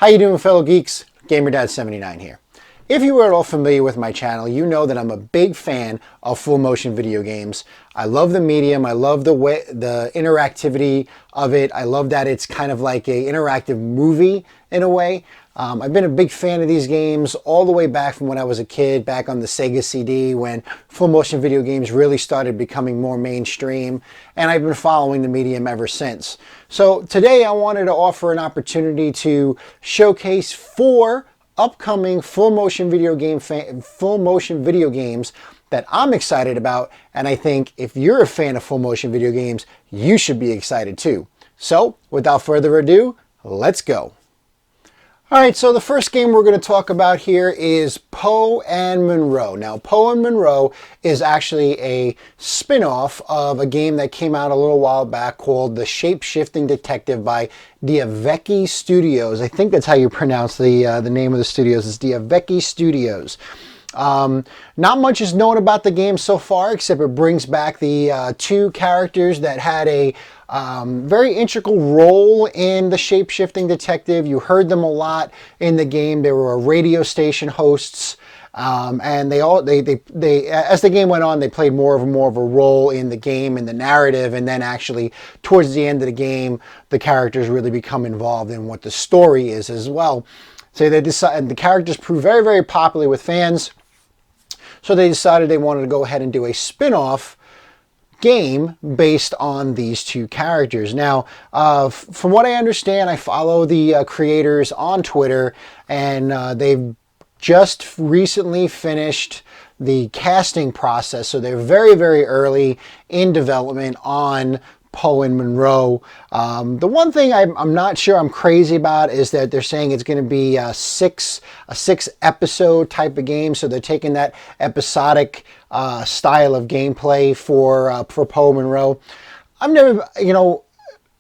How you doing, fellow geeks? GamerDad79 here. If you are at all familiar with my channel, you know that I'm a big fan of full motion video games. I love the medium. I love the way, the interactivity of it. I love that it's kind of like an interactive movie in a way. I've been a big fan of these games all the way back from when I was a kid, back on the Sega CD, when full motion video games really started becoming more mainstream, and I've been following the medium ever since. So today I wanted to offer an opportunity to showcase 4 upcoming full motion video games that I'm excited about, and I think if you're a fan of full motion video games, you should be excited too. So without further ado, let's go. Alright, so the first game we're going to talk about here is Poe and Monroe. Now, Poe and Monroe is actually a spin-off of a game that came out a little while back called The Shape-Shifting Detective by Diavecchi Studios. I think that's how you pronounce the name of the studios. It's Diavecchi Studios. Not much is known about the game so far, except it brings back the 2 characters that had a very integral role in the Shape-Shifting Detective. You heard them a lot in the game. They were radio station hosts, and they as the game went on, they played more of a role in the game, in the narrative, and then actually towards the end of the game, the characters really become involved in what the story is as well. So they decided, the characters proved very, very popular with fans, so they decided they wanted to go ahead and do a spin-off game based on these 2 characters. Now, from what I understand, I follow the creators on Twitter, and they've just recently finished the casting process, so they're very, very early in development on Poe and Monroe. The one thing I'm not sure I'm crazy about is that they're saying it's going to be a 6 episode type of game, so they're taking that episodic style of gameplay for Poe Monroe. I've never,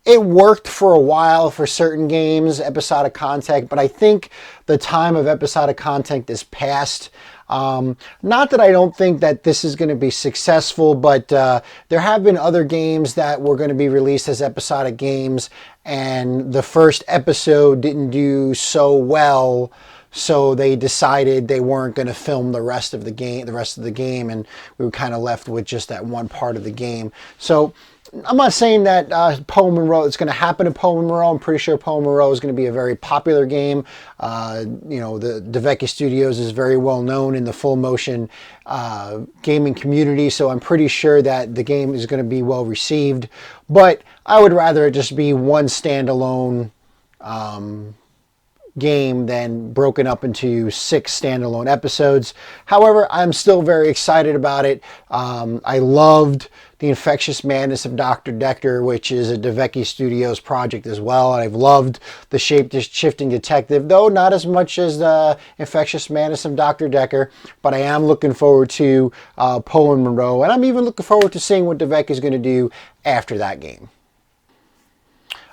it worked for a while for certain games, episodic content, but I think the time of episodic content is past. Not that I don't think that this is going to be successful, but there have been other games that were going to be released as episodic games, and the first episode didn't do so well, so they decided they weren't going to film the rest of the game, and we were kind of left with just that one part of the game. So I'm not saying that Poe Monroe, it's going to happen to Poe Monroe. I'm pretty sure Poe Monroe is going to be a very popular game. The Diavecchi Studios is very well known in the full motion gaming community, so I'm pretty sure that the game is going to be well received. But I would rather it just be one standalone game than broken up into 6 standalone episodes. However, I'm still very excited about it. I loved The Infectious Madness of Dr. Decker, which is a Diavecchi Studios project as well. And I've loved The Shape-Shifting Detective, though not as much as the Infectious Madness of Dr. Decker, but I am looking forward to Poe and Monroe, and I'm even looking forward to seeing what Diavecchi is going to do after that game.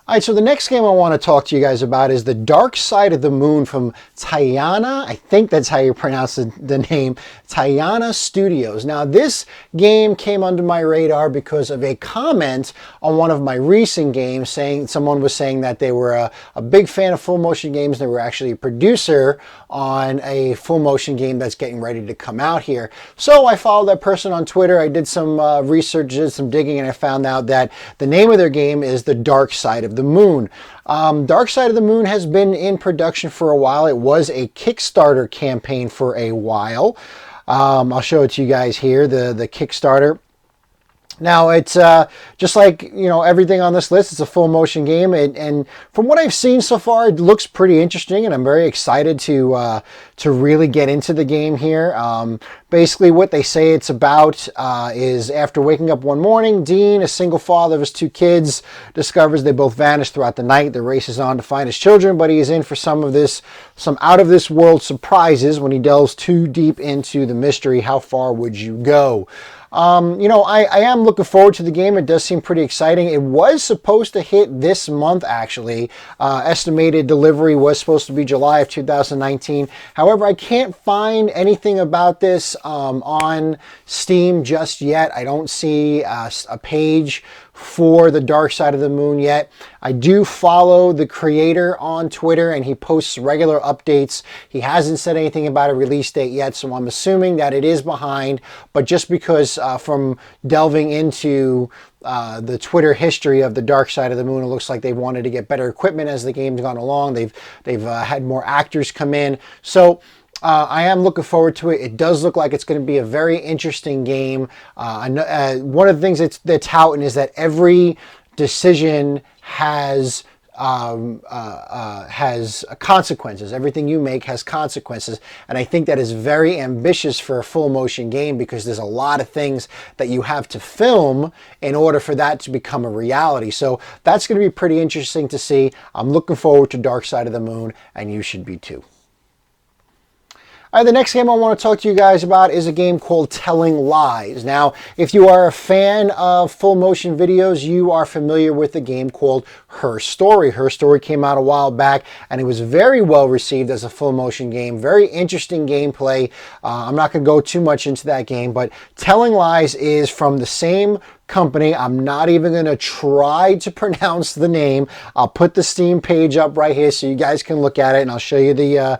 Alright, so the next game I want to talk to you guys about is The Dark Side of the Moon from Tayana. I think that's how you pronounce the name. Tayana Studios. Now, this game came under my radar because of a comment on one of my recent games saying, someone was saying that they were a big fan of full motion games. They were actually a producer on a full motion game that's getting ready to come out here. So I followed that person on Twitter. I did some research, did some digging, and I found out that the name of their game is The Dark Side of the Moon. Dark Side of the Moon has been in production for a while. It was a Kickstarter campaign for a while. I'll show it to you guys here, the Kickstarter. Now, it's just like, everything on this list, it's a full motion game, and from what I've seen so far, it looks pretty interesting, and I'm very excited to really get into the game here. Basically, what they say it's about is after waking up one morning, Dean, a single father of his 2 kids, discovers they both vanished throughout the night. The race is on to find his children, but he is in for some out-of-this-world surprises when he delves too deep into the mystery. How far would you go? I am looking forward to the game. It does seem pretty exciting. It was supposed to hit this month, actually. Estimated delivery was supposed to be July of 2019. However, I can't find anything about this on Steam just yet. I don't see a page for the Dark Side of the Moon yet. I do follow the creator on Twitter, and he posts regular updates. He hasn't said anything about a release date yet, so I'm assuming that it is behind. But just because from delving into the Twitter history of the Dark Side of the Moon, it looks like they wanted to get better equipment as the game's gone along. They've had more actors come in. So I am looking forward to it. It does look like it's going to be a very interesting game. One of the things they're touting is that every decision has consequences. Everything you make has consequences, and I think that is very ambitious for a full motion game, because there's a lot of things that you have to film in order for that to become a reality. So that's going to be pretty interesting to see. I'm looking forward to Dark Side of the Moon, and you should be too. All right, the next game I want to talk to you guys about is a game called Telling Lies. Now, if you are a fan of full motion videos, you are familiar with a game called Her Story. Her Story came out a while back, and it was very well received as a full motion game. Very interesting gameplay. I'm not going to go too much into that game, but Telling Lies is from the same company. I'm not even going to try to pronounce the name. I'll put the Steam page up right here so you guys can look at it, and I'll show you the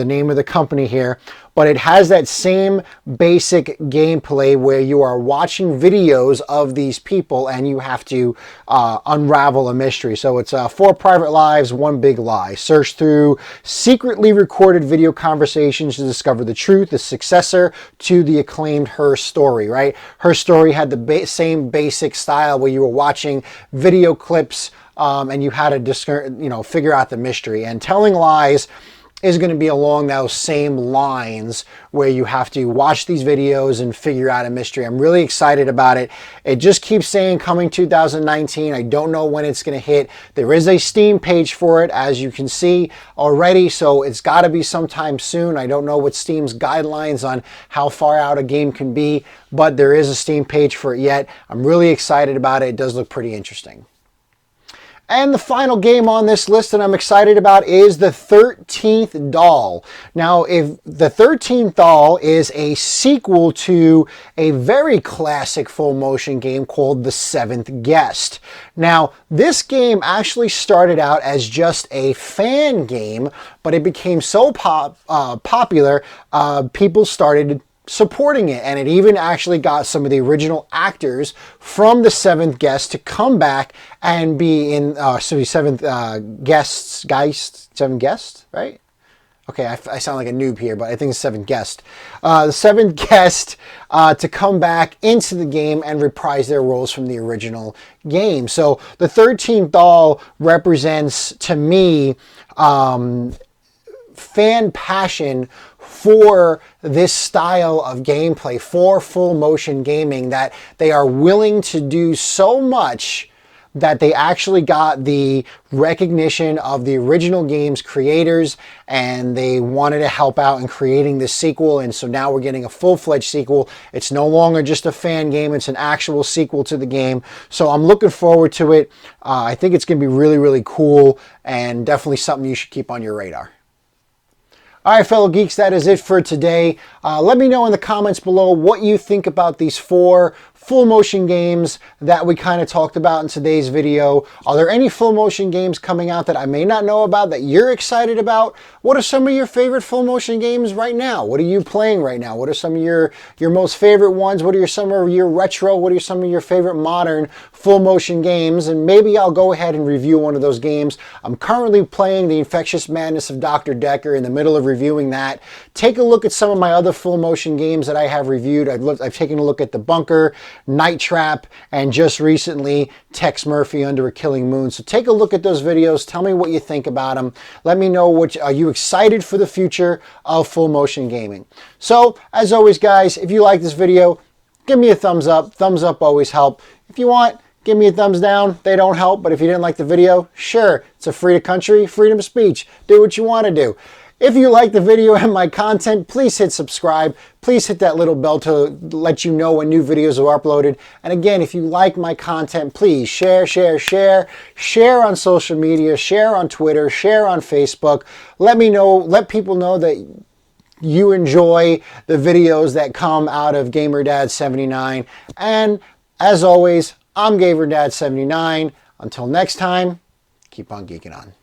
name of the company here. But it has that same basic gameplay where you are watching videos of these people and you have to unravel a mystery. So it's 4 private lives, 1 big lie. Search through secretly recorded video conversations to discover the truth, the successor to the acclaimed Her Story, right? Her Story had the same basic style where you were watching video clips and you had to figure out the mystery. And Telling Lies is going to be along those same lines where you have to watch these videos and figure out a mystery. I'm really excited about it. It just keeps saying coming 2019. I don't know when it's going to hit. There is a Steam page for it, as you can see already, so it's got to be sometime soon. I don't know what Steam's guidelines on how far out a game can be, but there is a Steam page for it yet. I'm really excited about it. It does look pretty interesting. And the final game on this list that I'm excited about is the 13th Doll. Now, if the 13th Doll is a sequel to a very classic full motion game called The Seventh Guest. Now, this game actually started out as just a fan game, but it became so popular, people started supporting it, and it even actually got some of the original actors from The Seventh Guest to come back and be in Seventh Guest, right? Okay, I sound like a noob here, but I think it's Seventh Guest. The Seventh Guest to come back into the game and reprise their roles from the original game. So the 13th Doll represents, to me, fan passion for this style of gameplay, for full motion gaming, that they are willing to do so much that they actually got the recognition of the original game's creators, and they wanted to help out in creating this sequel. And so now we're getting a full-fledged sequel. It's no longer just a fan game, it's an actual sequel to the game. So I'm looking forward to it. I think it's going to be really, really cool, and definitely something you should keep on your radar. All right, fellow geeks, that is it for today. Let me know in the comments below what you think about these 4 full motion games that we kind of talked about in today's video. Are there any full motion games coming out that I may not know about that you're excited about? What are some of your favorite full motion games right now? What are you playing right now? What are some of your most favorite ones? What are some of your retro? What are some of your favorite modern full motion games? And maybe I'll go ahead and review one of those games. I'm currently playing The Infectious Madness of Dr. Decker, in the middle of reviewing that. Take a look at some of my other full motion games that I have reviewed. I've taken a look at The Bunker, Night Trap, and just recently Tex Murphy Under a Killing Moon. So take a look at those videos. Tell me what you think about them. Let me know, are you excited for the future of full motion gaming? So as always, guys, if you like this video, give me a thumbs up. Thumbs up always help. If you want, give me a thumbs down. They don't help, but if you didn't like the video, sure, it's a free country, freedom of speech. Do what you want to do. If you like the video and my content, please hit subscribe. Please hit that little bell to let you know when new videos are uploaded. And again, if you like my content, please share on social media, share on Twitter, share on Facebook. Let me know, let people know that you enjoy the videos that come out of GamerDad79. And as always, I'm GamerDad79. Until next time, keep on geeking on.